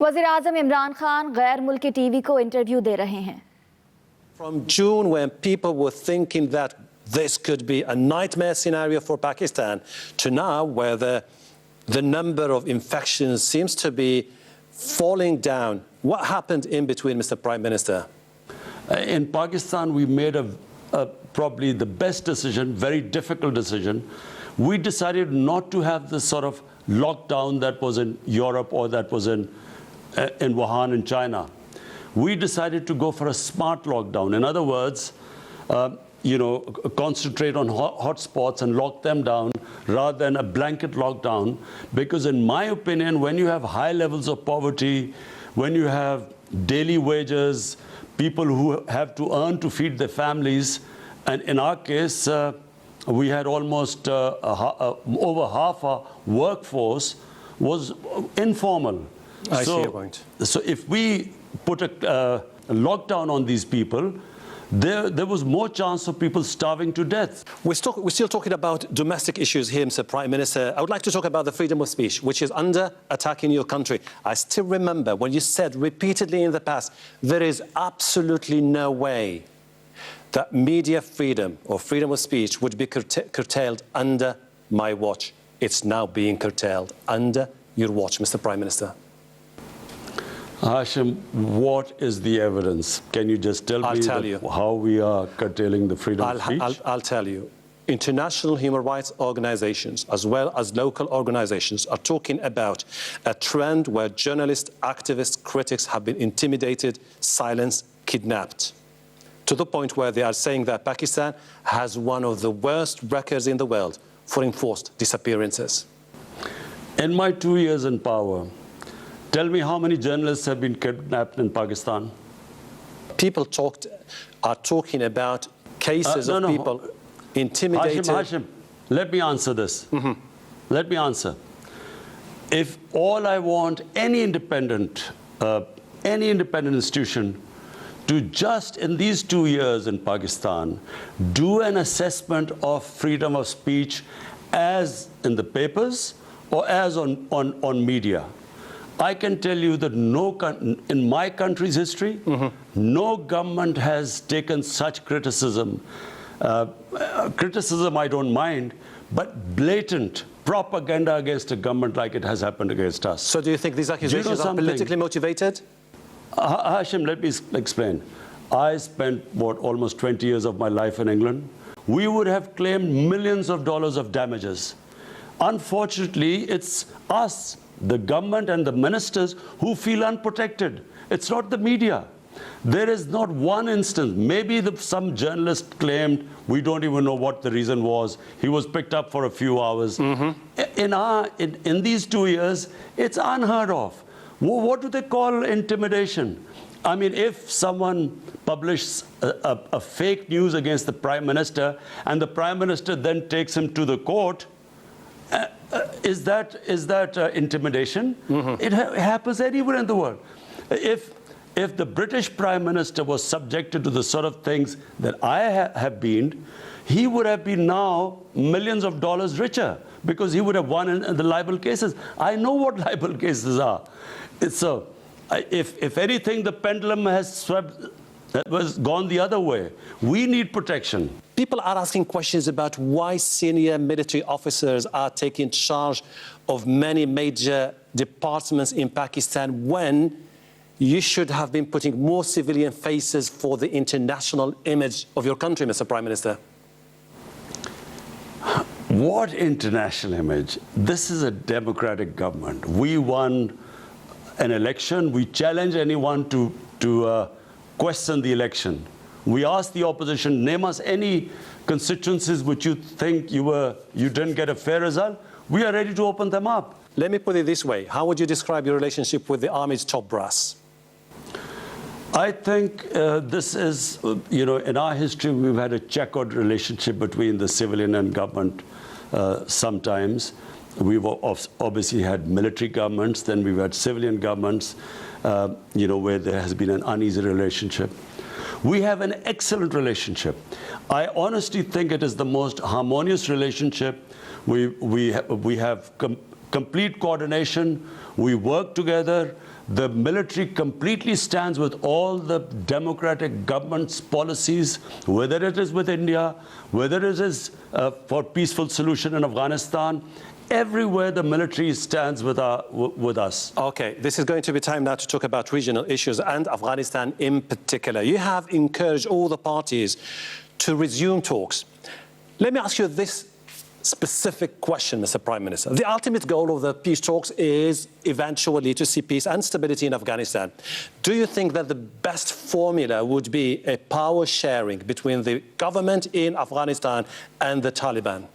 वज़ीर-ए-आज़म इमरान खान गैर मुल्की टीवी को इंटरव्यू दे रहे हैं। From June, when people were thinking that this could be a nightmare scenario for Pakistan, to now where the number of infections seems to be falling down. What happened in between, Mr. Prime Minister? In Pakistan, we made probably the best decision, very difficult decision. We decided not to have this sort of lockdown that was in Europe or that was in Wuhan in China. We decided to go for a smart lockdown. In other words, concentrate on hotspots and lock them down rather than a blanket lockdown. Because in my opinion, when you have high levels of poverty, when you have daily wages, people who have to earn to feed their families, and in our case, we had almost over half our workforce was informal. I see your point. So if we put a lockdown on these people, there was more chance of people starving to death. We're still talking about domestic issues here, Mr. Prime Minister. I would like to talk about the freedom of speech, which is under attack in your country. I still remember when you said repeatedly in the past, there is absolutely no way that media freedom or freedom of speech would be curtailed under my watch. It's now being curtailed under your watch, Mr. Prime Minister. Hashim, what is the evidence? Can you just tell me how we are curtailing the freedom of speech? I'll tell you. International human rights organizations, as well as local organizations, are talking about a trend where journalists, activists, critics have been intimidated, silenced, kidnapped, to the point where they are saying that Pakistan has one of the worst records in the world for enforced disappearances. In my 2 years in power, tell me how many journalists have been kidnapped in Pakistan? People are talking about cases of people intimidated. Hashim, let me answer this. Let me answer. If all I want any independent institution to just in these 2 years in Pakistan do an assessment of freedom of speech as in the papers or as on media, I can tell you that in my country's history, no government has taken such criticism. Criticism I don't mind, but blatant propaganda against a government like it has happened against us. So do you think these accusations are politically motivated? Hashim, let me explain. I spent, almost 20 years of my life in England. We would have claimed millions of dollars of damages. Unfortunately, it's us, the government and the ministers, who feel unprotected. It's not the media. There is not one instance. Maybe some journalist claimed, we don't even know what the reason was. He was picked up for a few hours. In these 2 years, it's unheard of. What do they call intimidation? I mean, if someone publishes a fake news against the Prime Minister and the Prime Minister then takes him to the court, is that intimidation? It happens anywhere in the world. If the British Prime Minister was subjected to the sort of things that I have been, he would have been now millions of dollars richer because he would have won in the libel cases. I know what libel cases are. So, if anything, the pendulum has gone the other way. We need protection. People are asking questions about why senior military officers are taking charge of many major departments in Pakistan when you should have been putting more civilian faces for the international image of your country, Mr. Prime Minister. What international image? This is a democratic government. We won an election. We challenge anyone to question the election. We ask the opposition, name us any constituencies which you think you didn't get a fair result. We are ready to open them up. Let me put it this way. How would you describe your relationship with the Army's top brass? I think this is, in our history, we've had a checkered relationship between the civilian and government sometimes. We've obviously had military governments, then we've had civilian governments, where there has been an uneasy relationship. We have an excellent relationship. I honestly think it is the most harmonious relationship. We have complete coordination. We work together. The military completely stands with all the democratic government's policies, whether it is with India, whether it is for peaceful solution in Afghanistan. Everywhere the military stands with us. Okay, this is going to be time now to talk about regional issues and Afghanistan in particular. You have encouraged all the parties to resume talks. Let me ask you this specific question, Mr. Prime Minister. The ultimate goal of the peace talks is eventually to see peace and stability in Afghanistan. Do you think that the best formula would be a power sharing between the government in Afghanistan and the Taliban?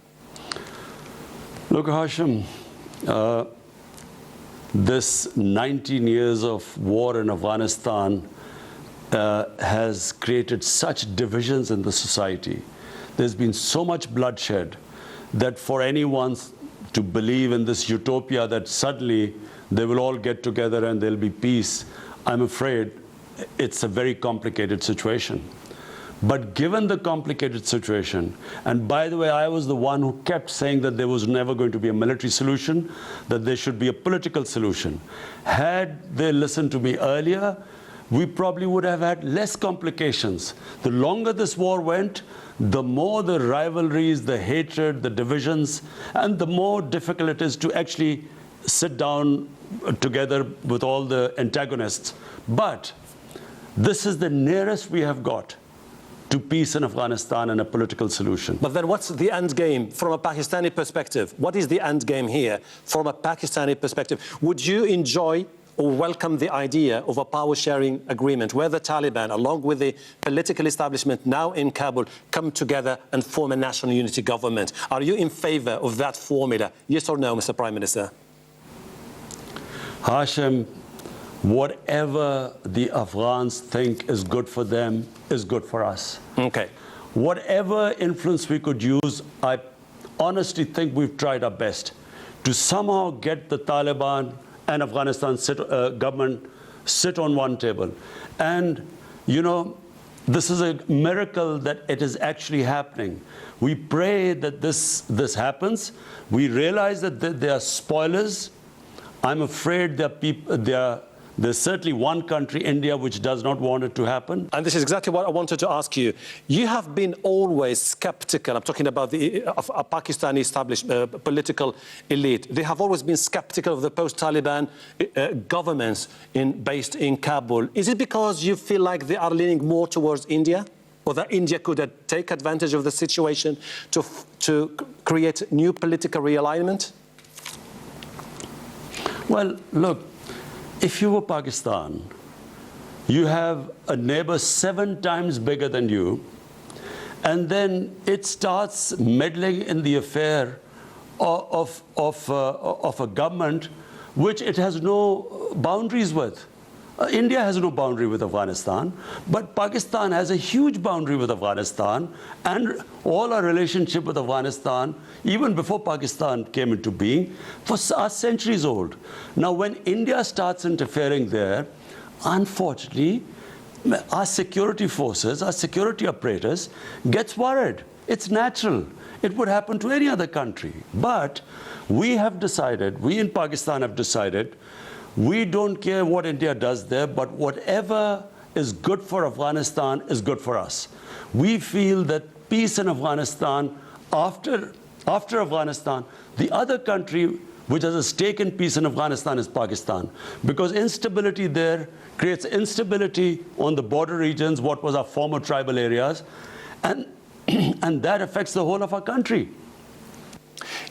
Look, Hashim, this 19 years of war in Afghanistan has created such divisions in the society. There's been so much bloodshed that for anyone to believe in this utopia that suddenly they will all get together and there'll be peace, I'm afraid it's a very complicated situation. But given the complicated situation, and by the way, I was the one who kept saying that there was never going to be a military solution, that there should be a political solution. Had they listened to me earlier, we probably would have had less complications. The longer this war went, the more the rivalries, the hatred, the divisions, and the more difficult it is to actually sit down together with all the antagonists. But this is the nearest we have got to peace in Afghanistan and a political solution. But then what's the end game from a Pakistani perspective? What is the end game here from a Pakistani perspective? Would you enjoy or welcome the idea of a power-sharing agreement where the Taliban, along with the political establishment now in Kabul, come together and form a national unity government? Are you in favor of that formula? Yes or no, Mr. Prime Minister? Hashim, whatever the Afghans think is good for them is good for us. Okay. Whatever influence we could use, I honestly think we've tried our best to somehow get the Taliban and Afghanistan government sit on one table. And, you know, this is a miracle that it is actually happening. We pray that this happens. We realize that they are spoilers. I'm afraid there's certainly one country, India, which does not want it to happen. And this is exactly what I wanted to ask you. You have been always skeptical. I'm talking about a Pakistani established political elite. They have always been skeptical of the post-Taliban governments based in Kabul. Is it because you feel like they are leaning more towards India? Or that India could take advantage of the situation to create new political realignment? Well, look, if you were Pakistan, you have a neighbor 7 times bigger than you, and then it starts meddling in the affair of a government which it has no boundaries with. India has no boundary with Afghanistan, but Pakistan has a huge boundary with Afghanistan, and all our relationship with Afghanistan, even before Pakistan came into being, are centuries old. Now, when India starts interfering there, unfortunately, our security forces, our security apparatus gets worried. It's natural. It would happen to any other country. But we have decided, we in Pakistan have decided, we don't care what India does there, but whatever is good for Afghanistan is good for us. We feel that peace in Afghanistan, after Afghanistan, the other country which has a stake in peace in Afghanistan is Pakistan. Because instability there creates instability on the border regions, what was our former tribal areas, and that affects the whole of our country.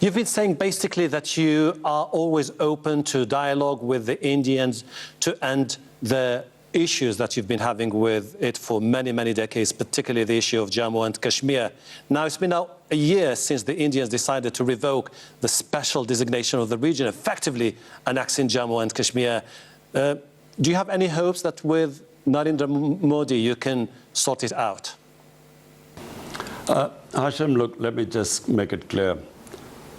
You've been saying basically that you are always open to dialogue with the Indians to end the issues that you've been having with it for many, many decades, particularly the issue of Jammu and Kashmir. Now, it's been now a year since the Indians decided to revoke the special designation of the region, effectively annexing Jammu and Kashmir. Do you have any hopes that with Narendra Modi you can sort it out? Hashim, look, let me just make it clear.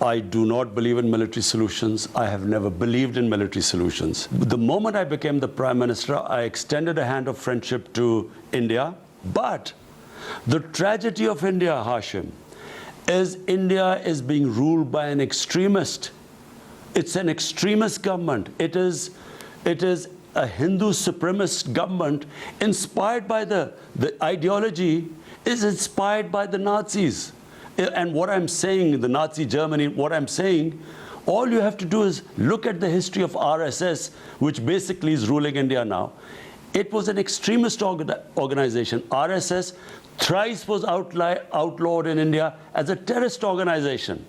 I do not believe in military solutions. I have never believed in military solutions. The moment I became the Prime Minister, I extended a hand of friendship to India. But the tragedy of India, Hashim, is India is being ruled by an extremist. It's an extremist government. It is a Hindu supremacist government inspired by the ideology is inspired by the Nazis. And what I'm saying, the Nazi Germany, what I'm saying, all you have to do is look at the history of RSS, which basically is ruling India now. It was an extremist organization. RSS thrice was outlawed in India as a terrorist organization.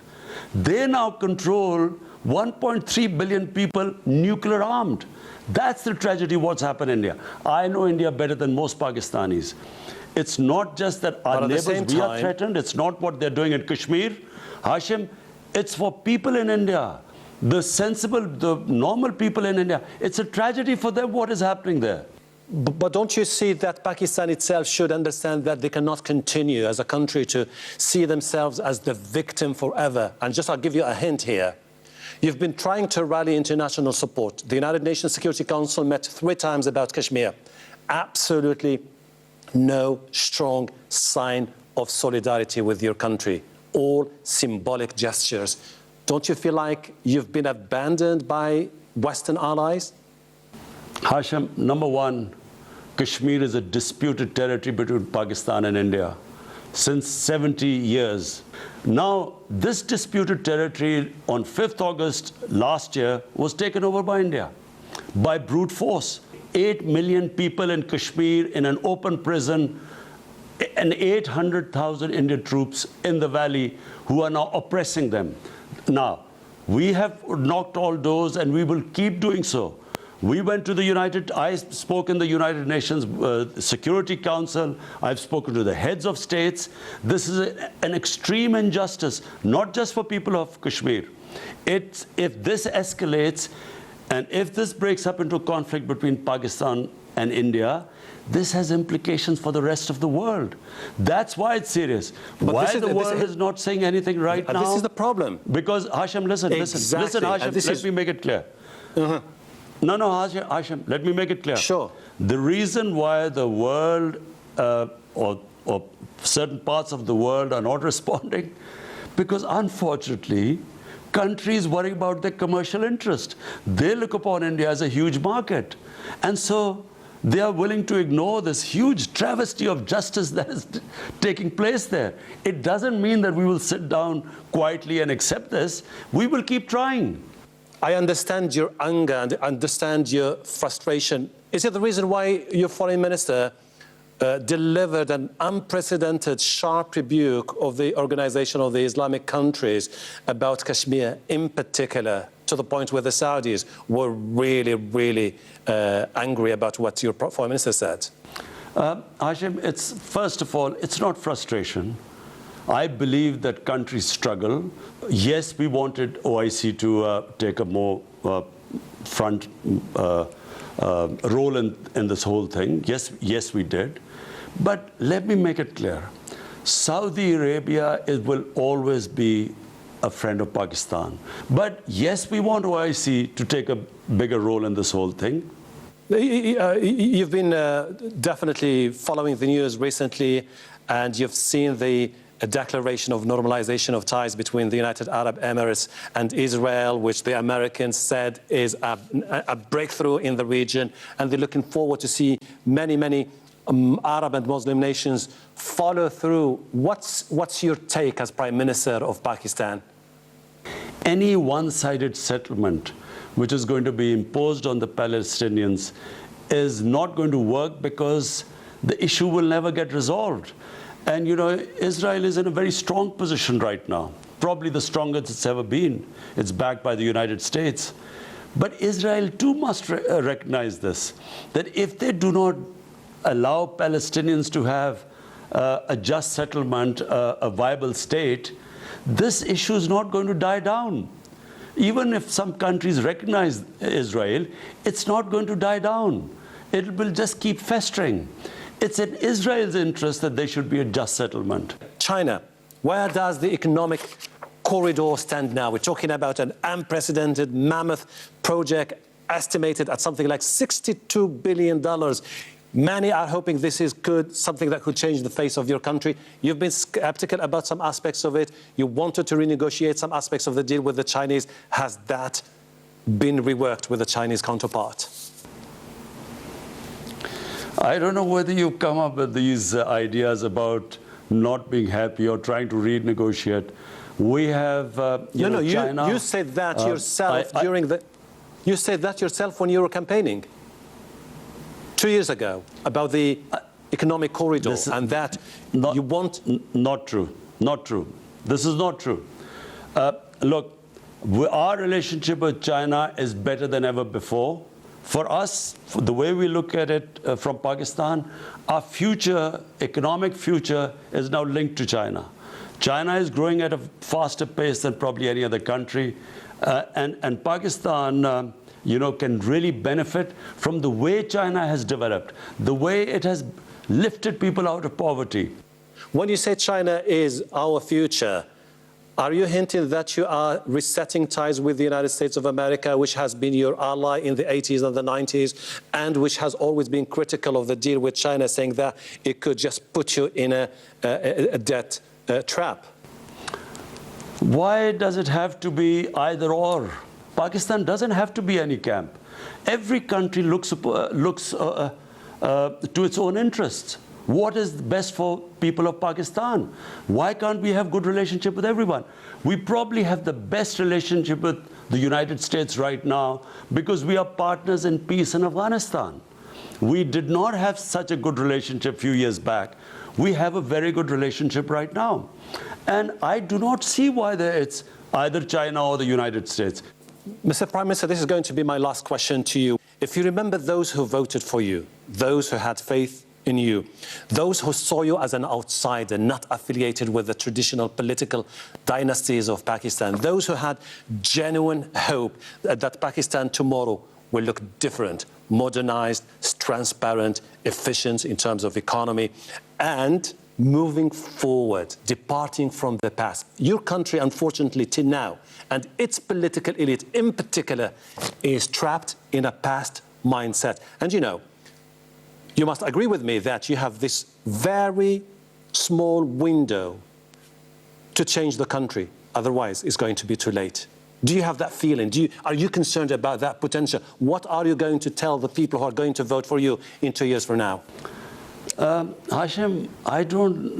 They now control 1.3 billion people nuclear armed. That's the tragedy what's happened in India. I know India better than most Pakistanis. It's not just that our neighbors, we are threatened. It's not what they're doing in Kashmir. Hashim, it's for people in India. The sensible, the normal people in India. It's a tragedy for them what is happening there. But don't you see that Pakistan itself should understand that they cannot continue as a country to see themselves as the victim forever? And just I'll give you a hint here. You've been trying to rally international support. The United Nations Security Council met 3 times about Kashmir. Absolutely no strong sign of solidarity with your country. All symbolic gestures. Don't you feel like you've been abandoned by Western allies? Hashim, number one, Kashmir is a disputed territory between Pakistan and India since 70 years. Now, this disputed territory on 5th August last year was taken over by India by brute force. 8 million people in Kashmir in an open prison and 800,000 Indian troops in the valley who are now oppressing them. Now, we have knocked all doors and we will keep doing so. We went to I spoke in the United Nations Security Council. I've spoken to the heads of states. This is an extreme injustice, not just for people of Kashmir. If this escalates and if this breaks up into a conflict between Pakistan and India, this has implications for the rest of the world. That's why it's serious. But why the world is not saying anything right now? This is the problem. Because, Hashim, listen, Hashim, let me make it clear. No, Hashim, let me make it clear. Sure. The reason why the world or certain parts of the world are not responding, because unfortunately, countries worry about their commercial interest. They look upon India as a huge market. And so they are willing to ignore this huge travesty of justice that is taking place there. It doesn't mean that we will sit down quietly and accept this. We will keep trying. I understand your anger and understand your frustration. Is it the reason why your foreign minister delivered an unprecedented sharp rebuke of the Organization of the Islamic Countries about Kashmir in particular, to the point where the Saudis were really, really angry about what your foreign minister said? Hashim, first of all, it's not frustration. I believe that countries struggle. Yes, we wanted OIC to take a more front role in this whole thing. Yes, we did. But let me make it clear. Saudi Arabia will always be a friend of Pakistan. But yes, we want OIC to take a bigger role in this whole thing. You've been definitely following the news recently, and you've seen the declaration of normalization of ties between the United Arab Emirates and Israel, which the Americans said is a breakthrough in the region, and they're looking forward to see many Arab and Muslim nations follow through. What's your take as Prime Minister of Pakistan? Any one-sided settlement which is going to be imposed on the Palestinians is not going to work, because the issue will never get resolved. And, you know, Israel is in a very strong position right now, probably the strongest it's ever been. It's backed by the United States. But Israel too must recognize this, that if they do not allow Palestinians to have a just settlement, a viable state, this issue is not going to die down. Even if some countries recognize Israel, it's not going to die down. It will just keep festering. It's in Israel's interest that there should be a just settlement. China, where does the economic corridor stand now? We're talking about an unprecedented mammoth project estimated at something like $62 billion. Many are hoping this is something that could change the face of your country. You've been skeptical about some aspects of it. You wanted to renegotiate some aspects of the deal with the Chinese. Has that been reworked with the Chinese counterpart? I don't know whether you come up with these ideas about not being happy or trying to renegotiate. We have, China. You said that yourself You said that yourself when you were campaigning 2 years ago about the economic corridor and that you want. Not true. Not true. This is not true. Look, our relationship with China is better than ever before. For us, the way we look at it from Pakistan, our future, economic future, is now linked to China. China is growing at a faster pace than probably any other country. And Pakistan, can really benefit from the way China has developed, the way it has lifted people out of poverty. When you say China is our future, are you hinting that you are resetting ties with the United States of America, which has been your ally in the 80s and the 90s, and which has always been critical of the deal with China, saying that it could just put you in a debt trap? Why does it have to be either or? Pakistan doesn't have to be any camp. Every country looks to its own interests. What is best for people of Pakistan? Why can't we have good relationship with everyone? We probably have the best relationship with the United States right now because we are partners in peace in Afghanistan. We did not have such a good relationship a few years back. We have a very good relationship right now. And I do not see why it's either China or the United States. Mr. Prime Minister, this is going to be my last question to you. If you remember those who voted for you, those who had faith in you, those who saw you as an outsider, not affiliated with the traditional political dynasties of Pakistan, those who had genuine hope that Pakistan tomorrow will look different, modernized, transparent, efficient in terms of economy, and moving forward, departing from the past. Your country, unfortunately, till now, and its political elite in particular, is trapped in a past mindset. And you must agree with me that you have this very small window to change the country. Otherwise, it's going to be too late. Do you have that feeling? Are you concerned about that potential? What are you going to tell the people who are going to vote for you in 2 years from now? Hashim, I don't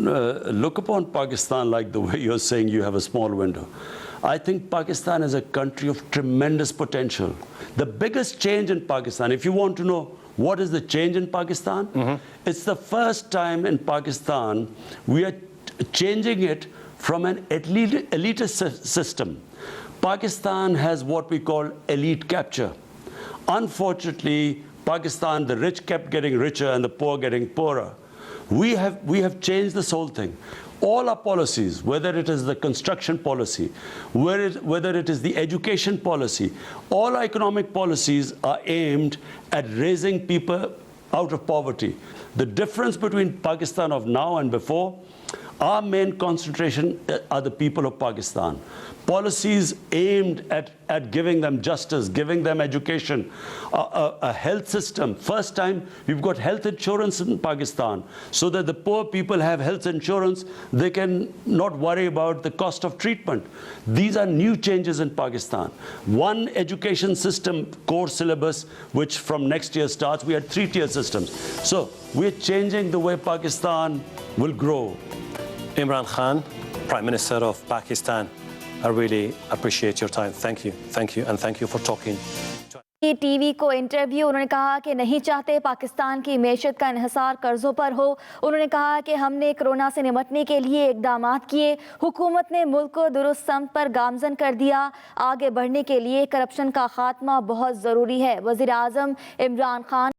look upon Pakistan like the way you're saying you have a small window. I think Pakistan is a country of tremendous potential. The biggest change in Pakistan, if you want to know what is the change in Pakistan, it's the first time in Pakistan we are changing it from an elitist system. Pakistan has what we call elite capture. Unfortunately, Pakistan, the rich kept getting richer and the poor getting poorer. We have changed this whole thing. All our policies, whether it is the construction policy, whether it is the education policy, all our economic policies are aimed at raising people out of poverty. The difference between Pakistan of now and before, our main concentration are the people of Pakistan. Policies aimed at giving them justice, giving them education, a health system. First time we've got health insurance in Pakistan so that the poor people have health insurance. They can not worry about the cost of treatment. These are new changes in Pakistan. One education system, core syllabus, which from next year starts, we had 3-tier systems. So we're changing the way Pakistan will grow. Imran Khan, Prime Minister of Pakistan, I really appreciate your time. Thank you, and thank you for talking. TV को interview उन्होंने कहा कि नहीं चाहते पाकिस्तान की मैशत का इन्हिसार कर्जों पर हो। उन्होंने कहा कि हमने कोरोना से निपटने के लिए इकदाम किए, हुकूमत ने मुल्क को दुरुस्त समत पर गामजन कर दिया। आगे बढ़ने के लिए करप्शन का खात्मा बहुत ज़रूरी है। वज़ीर आज़म इमरान खान